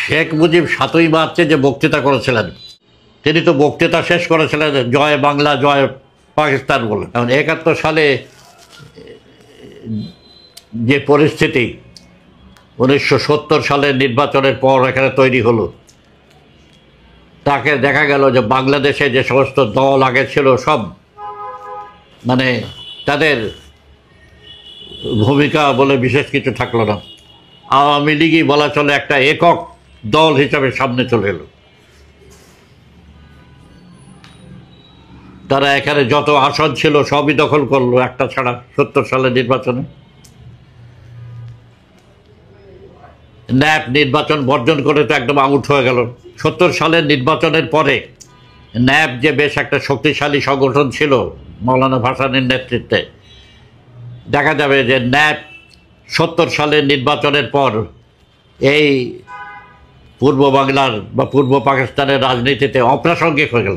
শেখ মুজিব ৭ই মার্চে যে বক্তৃতা করেছিলেন, তিনি তো বক্তৃতা শেষ করেছিলেন জয় বাংলা জয় পাকিস্তান বলে। এখন ৭১ সালে যে পরিস্থিতি ১৯৭০ সালের নির্বাচনের পর এখানে তৈরি হলো, তাকে দেখা গেল যে বাংলাদেশে যে সমস্ত দল আগে ছিল সব মানে তাদের ভূমিকা বলে বিশেষ কিছু থাকলো না। আওয়ামী লীগই বলা চলে একটা একক দল হিসাবে সামনে চলে এলো। তারা এখানে যত আসন ছিল সবই দখল করলো একটা ছাড়া ৭০ সালের নির্বাচনে। ন্যাপ নির্বাচন বর্জন করে তো একদম আউট হয়ে গেল। ৭০ সালের নির্বাচনের পরে ন্যাপ যে বেশ একটা শক্তিশালী সংগঠন ছিল মৌলানা ভাসানীর নেতৃত্বে, দেখা যাবে যে ন্যাপ ৭০ সালের নির্বাচনের পর এই পূর্ব বাংলার বা পূর্ব পাকিস্তানের রাজনীতিতে অপ্রাসঙ্গিক হয়ে গেল।